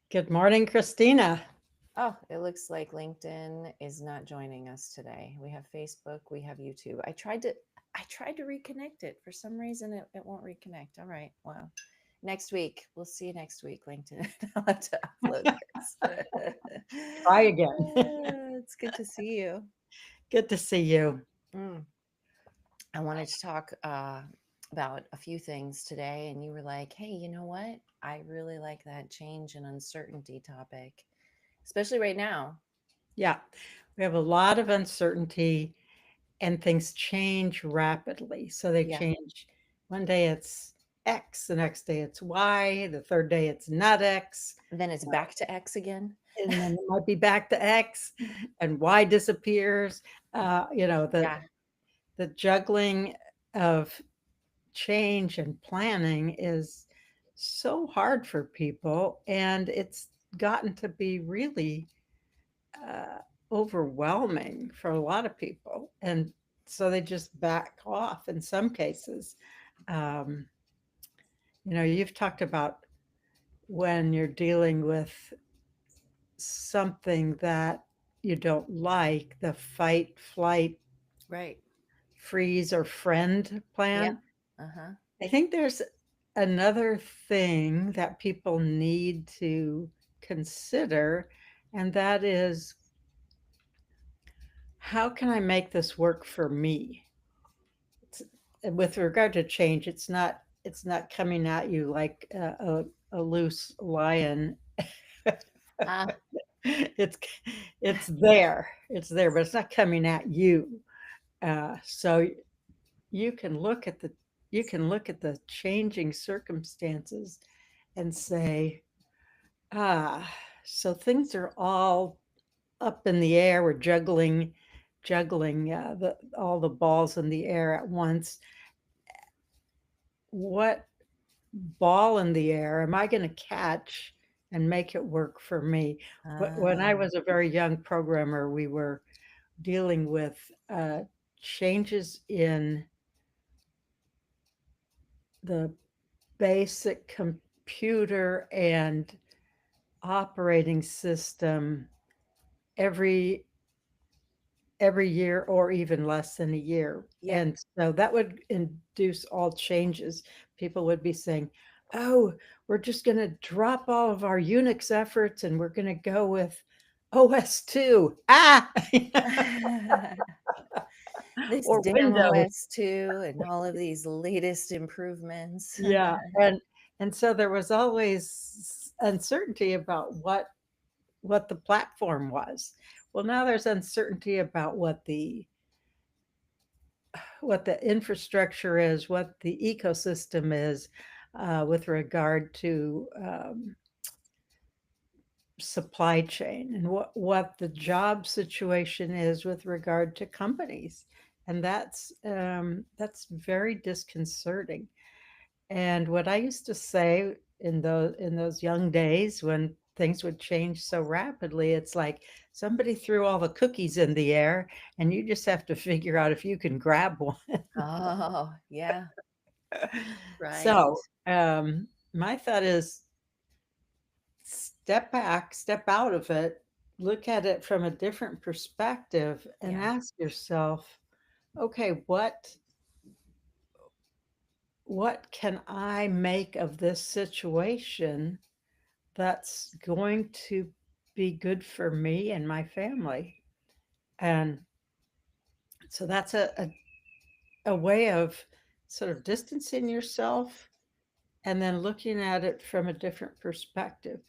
Good morning, Christina. Oh, it looks like LinkedIn is not joining us today. We have Facebook, we have YouTube. I tried to reconnect it. For some reason it won't reconnect. All right. Well, next week. We'll see you next week, LinkedIn. I'll have to upload this. Try again. It's good to see you. Good to see you. Mm. I wanted to talk about a few things today, and you were like, hey, you know what? I really like that change and uncertainty topic, especially right now. Yeah, we have a lot of uncertainty and things change rapidly. So they Yeah. change. One day it's X, the next day it's Y, the third day it's not X, Then it's back to X again. and then it might be back to X and Y disappears. You know, Yeah. the juggling of change and planning is so hard for people, and it's gotten to be really uh, overwhelming for a lot of people, and so they just back off in some cases. um, you've talked about when you're dealing with something that you don't like, the fight flight Right. freeze or friend Yeah. plan. Uh-huh. I think there's another thing that people need to consider, and that is, how can I make this work for me? It's, with regard to change, it's not coming at you like a loose lion. Ah, it's it's there, but it's not coming at you. So you can look at the you can look at the changing circumstances and say, ah, so things are all up in the air. We're juggling all the balls in the air at once. What ball in the air am I going to catch and make it work for me? When I ah, was a very young programmer, we were dealing with changes in the basic computer and operating system every every year or even less than a year. yeah. And so that would induce all changes. People would be saying, oh, we're just going to drop all of our Unix efforts and we're going to go with OS2. Ah, This or damn Windows. OS2 and all of these latest improvements. Yeah. And so there was always uncertainty about what the platform was. Well, now there's uncertainty about what the infrastructure is, what the ecosystem is, with regard to supply chain, and what the job situation is with regard to companies, and that's very disconcerting. And what I used to say in those young days when things would change so rapidly, it's like somebody threw all the cookies in the air, and you just have to figure out if you can grab one. Oh, yeah, right. So, my thought is, step back, step out of it, look at it from a different perspective, and Yeah. ask yourself, okay, what can I make of this situation that's going to be good for me and my family? And so that's a way of sort of distancing yourself and then looking at it from a different perspective.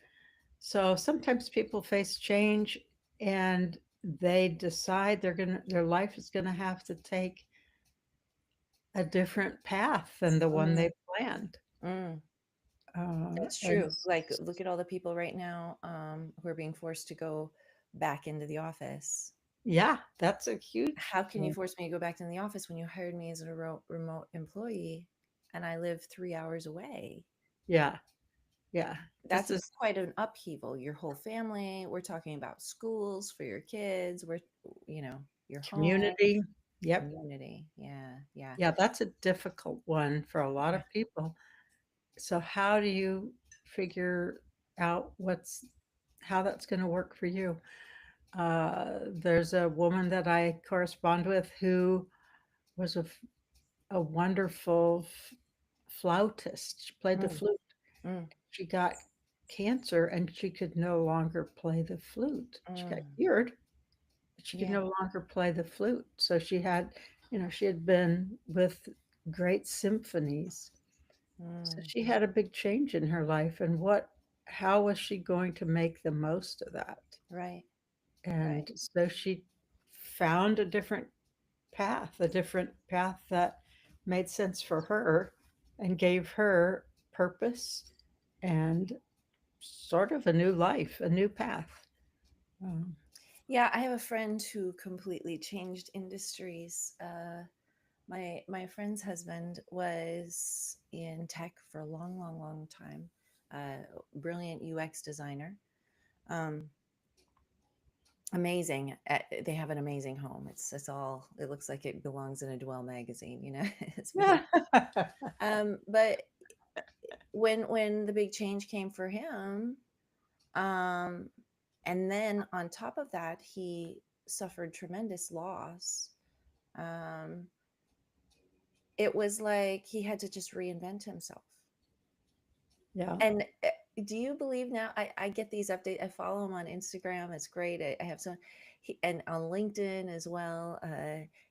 So sometimes people face change and they decide their life is gonna have to take a different path than the one Mm, they planned. mm. That's And true. Like, look at all the people right now who are being forced to go back into the office. yeah, that's a huge How can you change. force me to go back to the office when you hired me as a remote employee and I live 3 hours away? Yeah, yeah. This That's is quite an upheaval. Your whole family, we're talking about schools for your kids, you know, your home, community. Yep. community. Yeah, yeah. Yeah, that's a difficult one for a lot Yeah. of people. So how do you figure out what's how that's going to work for you. There's a woman that I correspond with who was a wonderful flautist. She played the Mm, flute. mm, She got cancer and she could no longer play the flute. She got mm. cured, but she could Yeah. no longer play the flute. So she had, she had been with great symphonies. So Mm. she had a big change in her life. And how was she going to make the most of that? Right. Right. And so she found a different path that made sense for her and gave her purpose and sort of a new life, a new path. Um, Yeah, I have a friend who completely changed industries. My friend's husband was in tech for a long, long, long time. Brilliant UX designer. Um, Amazing. They have an amazing home. It's all. It looks like it belongs in a Dwell magazine. You know, it's beautiful. But when the big change came for him, um, and then on top of that, he suffered tremendous loss. Um, it was like he had to just reinvent himself. yeah. And do you believe now? I get these updates. I follow him on Instagram. It's great. I have some, and on LinkedIn as well.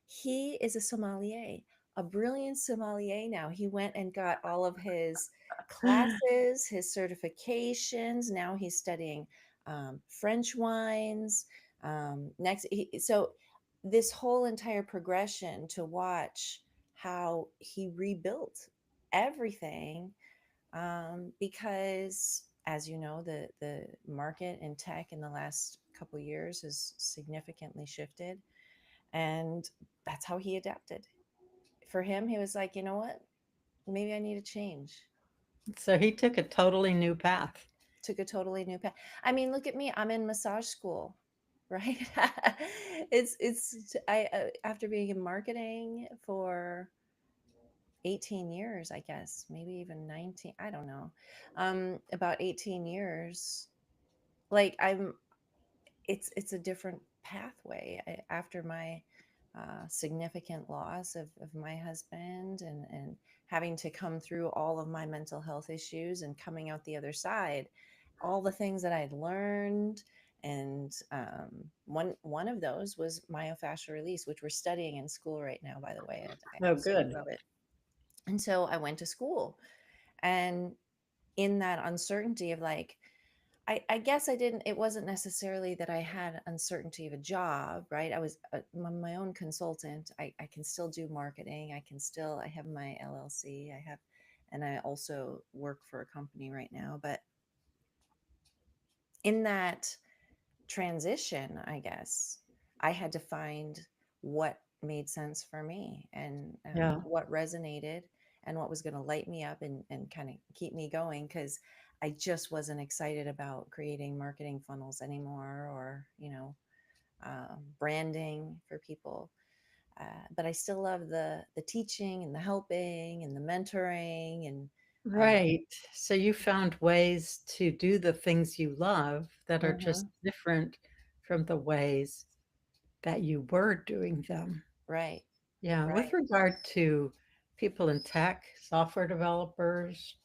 He is a sommelier, a brilliant sommelier. Now he went and got all of his classes, his certifications. Now he's studying French wines. So this whole entire progression to watch how he rebuilt everything, because as you know, the market in tech in the last couple years has significantly shifted, and that's how he adapted. For him, he was like, you know what, maybe I need a change. So he took a totally new path. Took a totally new path. I mean, look at me, I'm in massage school, right? After being in marketing for 18 years, I guess, maybe even 19, I don't know, about 18 years, like I'm it's a different pathway. After my significant loss of my husband, and having to come through all of my mental health issues and coming out the other side, all the things that I'd learned, and one of those was myofascial release, which we're studying in school right now, by the way. I Oh, absolutely good. love it. And so I went to school, and in that uncertainty of like, I guess I didn't, it wasn't necessarily that I had uncertainty of a job, right? I was my own consultant. I can still do marketing. I have my LLC. And I also work for a company right now. But in that transition, I guess I had to find what made sense for me, and Yeah. what resonated, and what was going to light me up and kind of keep me going, because I just wasn't excited about creating marketing funnels anymore, or branding for people. But I still love the teaching and the helping and the mentoring, and Right. So you found ways to do the things you love that are just mhm, different from the ways that you were doing them. right, Yeah. With right. regard to people in tech, software developers,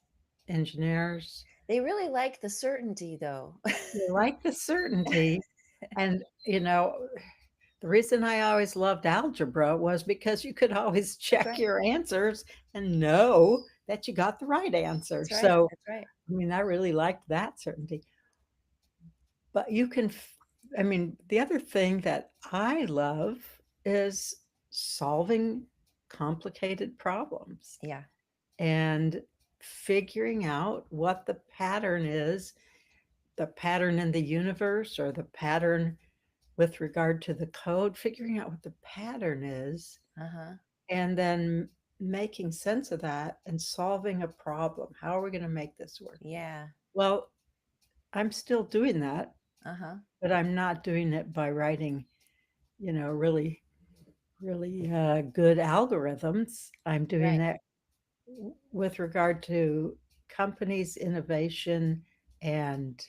engineers, They really like the certainty, though. they like the certainty. And, the reason I always loved algebra was because you could always That's check right. your answers and know that you got the right answer. That's right. So, That's right. I mean, I really liked that certainty. But I mean, the other thing that I love is solving complicated problems Yeah. and figuring out what the pattern in the universe or the pattern with regard to the code, figuring out what the pattern is, Uh huh. and then making sense of that and solving a problem. How are we going to make this work? Yeah. Well, I'm still doing that, Uh huh. but I'm not doing it by writing, really, really good algorithms. I'm doing Right. that with regard to companies, innovation, and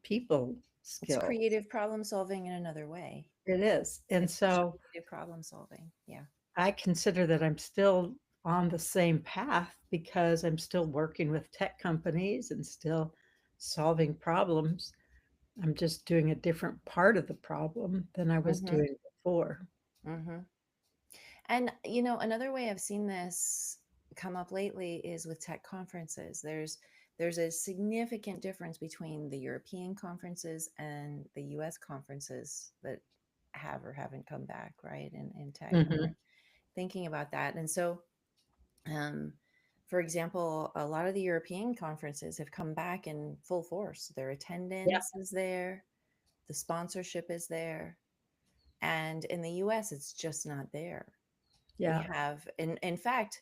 people It's skills. creative problem solving in another way. It is. And It's just so creative problem solving. Yeah. I consider that I'm still on the same path because I'm still working with tech companies and still solving problems. I'm just doing a different part of the problem than I was Mm-hmm. doing before. Mm-hmm. And you know, another way I've seen this come up lately is with tech conferences. There's a significant difference between the European conferences and the US conferences that have or haven't come back, right? In tech. And we're Mhm. thinking about that. And so um for example, a lot of the European conferences have come back in full force. Their Yeah, attendance is there, the sponsorship is there. And in the US, it's just not there. We yeah. have, in fact,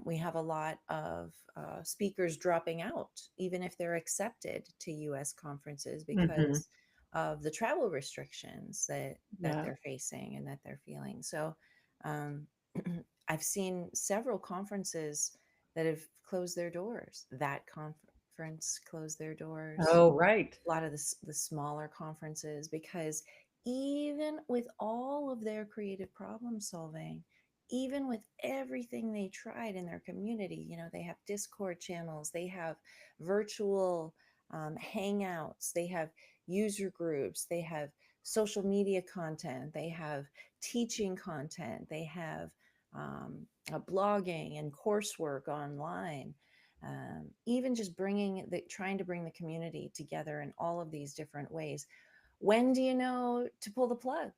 we have a lot of speakers dropping out, even if they're accepted to U.S. conferences Mhm. because of the travel restrictions that Yeah. they're facing and that they're feeling. So, um, I've seen several conferences that have closed their doors. That conference closed their doors. Oh, right. A lot of the smaller conferences, because even with all of their creative problem solving, even with everything they tried in their community, you know, they have Discord channels, they have virtual hangouts, they have user groups, they have social media content, they have teaching content, they have blogging and coursework online. Even just trying to bring the community together in all of these different ways. When do you know to pull the plug?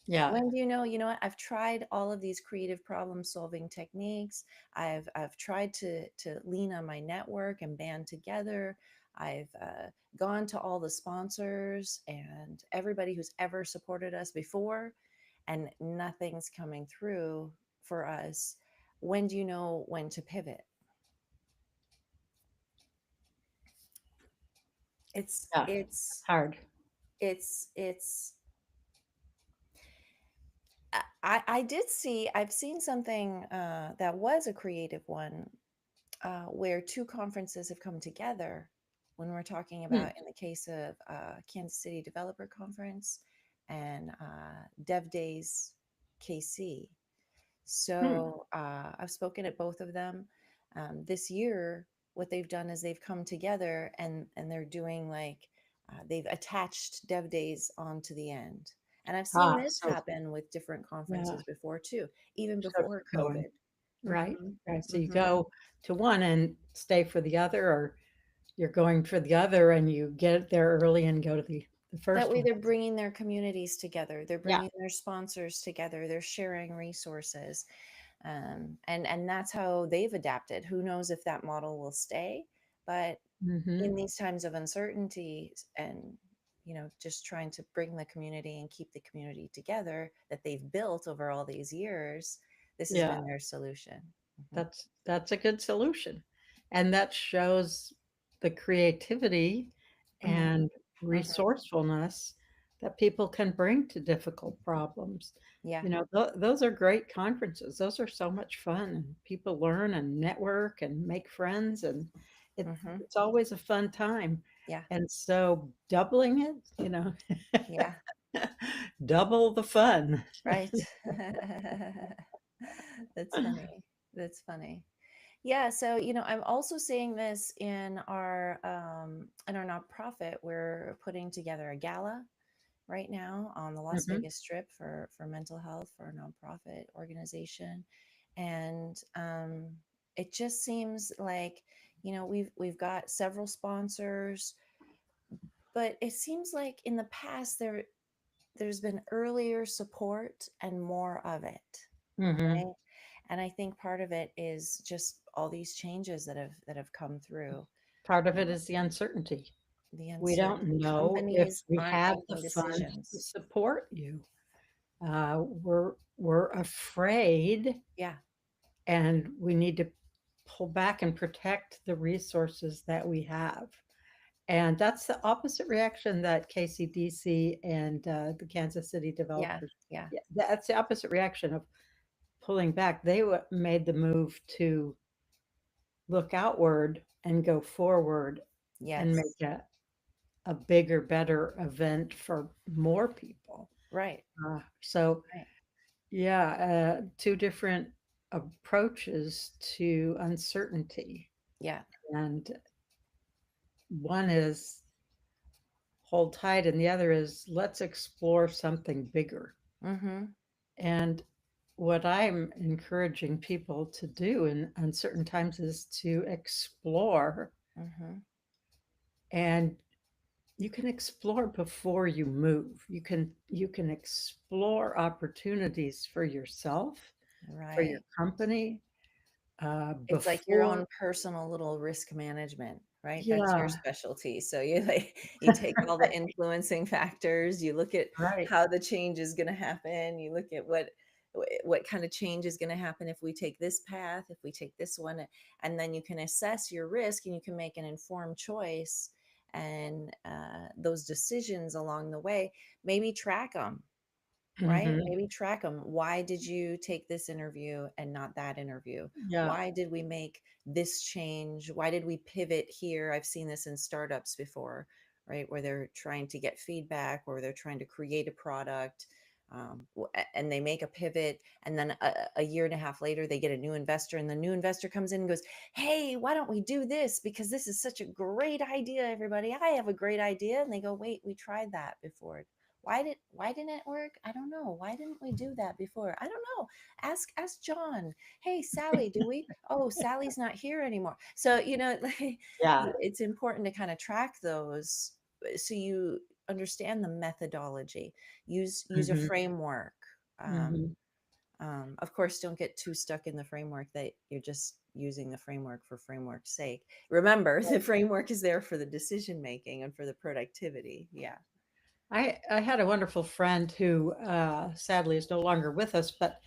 Yeah. When do you know, you know what, I've tried all of these creative problem solving techniques. I've tried to lean on my network and band together. I've gone to all the sponsors and everybody who's ever supported us before, and nothing's coming through for us. When do you know when to pivot? it's Yeah. it's Hard. it's I did see, I've seen something that was a creative one, where two conferences have come together when we're talking Hmm. about, in the case of Kansas City Developer Conference and Dev Days KC. Hmm. So I've spoken at both of them. This year, what they've done is they've come together and they're doing like they've attached Dev Days onto the end. And I've seen Ah, this so happen with different yeah, conferences before too, even so before keep going. COVID. Right, Hmm. right. So you Hmm. go to one and stay for the other, or you're going for the other and you get there early and go to the That first way, one. they're bringing their communities together. They're Yeah. bringing their sponsors together. They're sharing resources, and that's how they've adapted. Who knows if that model will stay? But Mhm. in these times of uncertainty and, you know, just trying to bring the community and keep the community together that they've built over all these years, this has Yeah, been their solution. Hmm. that's a good solution. And that shows the creativity Hmm. and Hmm. resourcefulness that people can bring to difficult problems. Yeah. You know, those are great conferences. Those are so much fun, and people learn and network and make friends, and Hmm. it's always a fun time. Yeah. And so doubling it, Yeah. double the fun. Right. That's funny. That's funny. Yeah, so you know, I'm also seeing this in our nonprofit. We're putting together a gala right now on the Las Mhm. Vegas Strip for mental health for a nonprofit organization, and it just seems like, you know, we've got several sponsors, but it seems like in the past there's been earlier support and more of it, Mhm. right? And I think part of it is just all these changes that have come through. Part of it um, is the uncertainty. the We don't uncertainty, know if companies we aren't have the making funds to decisions. support you. We're afraid, Yeah. and we need to pull back and protect the resources that we have. And that's the opposite reaction that KCDC and the Kansas City Yeah. developers. Yeah. Yeah, that's the opposite reaction of pulling back. They made the move to look outward and go forward and Yes. make a bigger, better event for more people. Right. So Right. yeah, two different approaches to uncertainty. Yeah. And one is hold tight, and the other is let's explore something bigger. Mm-hmm. And what I'm encouraging people to do in uncertain times is to explore. Mm-hmm. And you can explore before you move. You can explore opportunities for yourself, for your Right. company, It's like your before. own personal little risk management, right? That's your Yeah, specialty. So you like you take all the influencing factors, you look at right. how the change is going to happen, you look at what kind of change is going to happen if we take this path, if we take this one, and then you can assess your risk and you can make an informed choice and those decisions along the way, maybe track them, right? Mhm. Maybe track them. Why did you take this interview and not that interview? Yeah, Why did we make this change? Why did we pivot here? I've seen this in startups before, right? Where they're trying to get feedback or they're trying to create a product. And they make a pivot, and then a year and a half later, they get a new investor, and the new investor comes in and goes, "Hey, why don't we do this? Because this is such a great idea, everybody. I have a great idea." And they go, "Wait, we tried that before. Why didn't it work? I don't know. Why didn't we do that before? I don't know. Ask John. Hey, Sally, do we? Oh, Sally's not here anymore." So, like yeah. it's important to kind of track those so you understand the methodology. Use a Mhm, framework. Um, mhm. of course, don't get too stuck in the framework that you're just using the framework for framework's sake. Remember, the framework is there for the decision making and for the productivity. Yeah. I had a wonderful friend who, sadly is no longer with us, but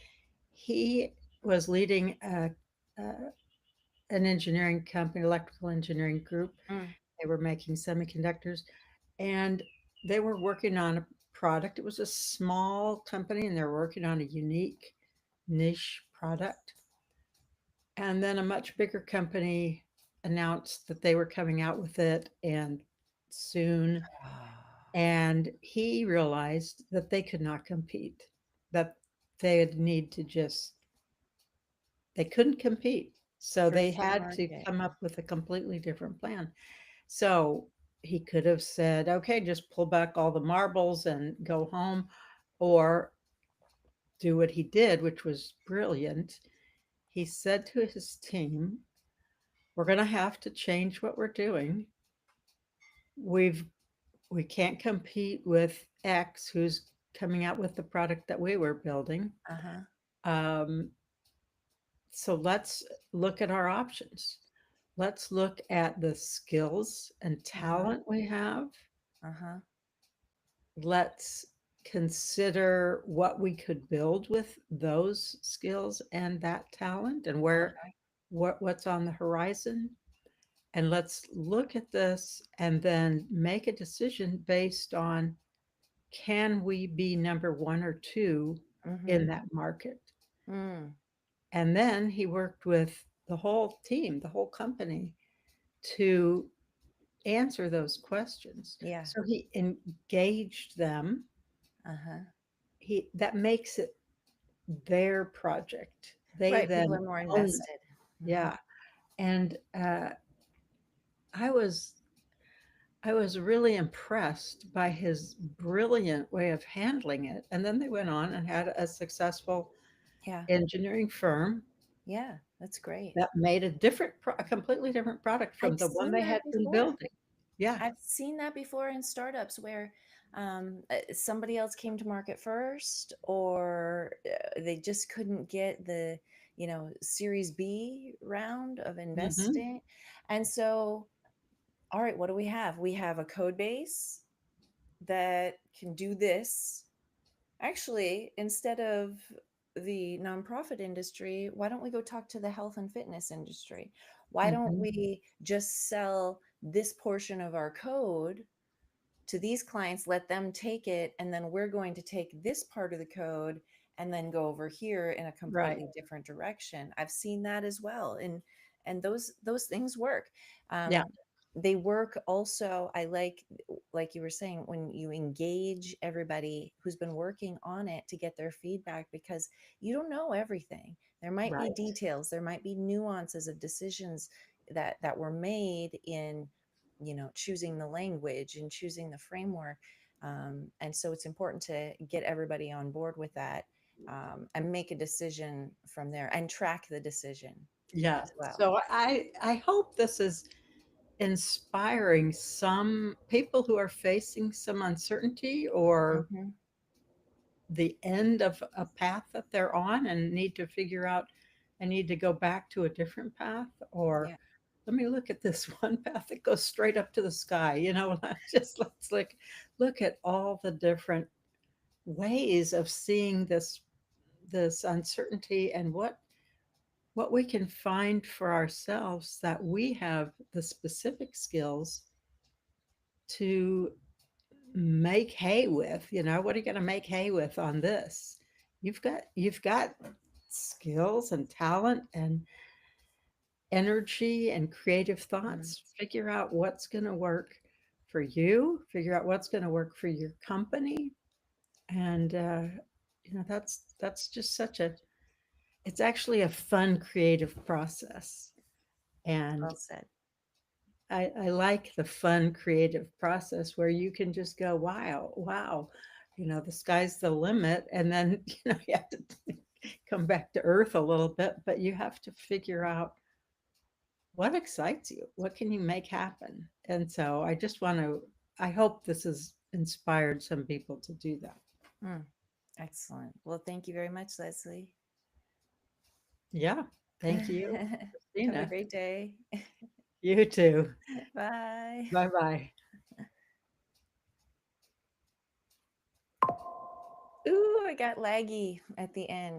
he was leading an engineering company, electrical engineering group. Mm. They were making semiconductors, and they were working on a product. It was a small company, and they were working on a unique niche product. And then a much bigger company announced that they were coming out with it and soon. And he realized that they could not compete, that they'd need to just, they couldn't compete. So they First to had to market. come up with a completely different plan. So he could have said, okay, just pull back all the marbles and go home, or do what he did, which was brilliant. He said to his team, we're going to have to change what we're doing. We've we can't compete with X who's coming out with the product that we were building. Uh-huh. Um, so let's look at our options. Let's look at the skills and Uh-huh. talent we have. Uh-huh. Let's consider what we could build with those skills and that talent and Uh-huh. what's on the horizon. And let's look at this and then make a decision based on, can we be number one or two in Mhm. that market? Mm. And then he worked with the whole team, the whole company, to answer those questions. Yeah. So he engaged them. Uh-huh. He That makes it their project. They Right, people then are more own it. invested. Mhm. Yeah. And I was I was really impressed by his brilliant way of handling it. And then they went on and had a successful Yeah. engineering firm Yeah, that's great. that made a completely different product from I've the one seen they that had been before. building. Yeah. I've seen that before in startups where somebody else came to market first, or they just couldn't get the, Series B round of Mhm. investing. And so, all right, what do we have? We have a code base that can do this. Actually, instead of the nonprofit industry, why don't we go talk to the health and fitness industry? Why don't Mhm. we just sell this portion of our code to these clients, let them take it, and then we're going to take this part of the code and then go over here in a Right. completely different direction. I've seen that as well, and those things work. Yeah. Um, they work also. I like you were saying, when you engage everybody who's been working on it to get their feedback, because you don't know everything. There might be Right. details, there might be nuances of decisions that were made in, choosing the language and choosing the framework. And so it's important to get everybody on board with that, and make a decision from there and track the decision Yeah. as well. So I hope this is inspiring some people who are facing some uncertainty or Hmm. the end of a path that they're on and need to figure out, I need to go back to a different path, or Yeah. let me look at this one path that goes straight up to the sky. Just let's look at all the different ways of seeing this uncertainty, and what we can find for ourselves that we have the specific skills to make hay with. What are you going to make hay with on this? You've got skills and talent and energy and creative Mm. thoughts. Figure out what's going to work for you, figure out what's going to work for your company. And that's just such a it's actually a fun creative process. And Well said. I like the fun creative process where you can just go, wow, wow, the sky's the limit. And then, you have to come back to earth a little bit, but you have to figure out what excites you, what can you make happen. And so I hope this has inspired some people to do that. Mm. Excellent. Well, thank you very much, Leslie. Yeah. Thank you, Have a Christina. great day. You too. Bye. Bye bye. Ooh, I got laggy at the end.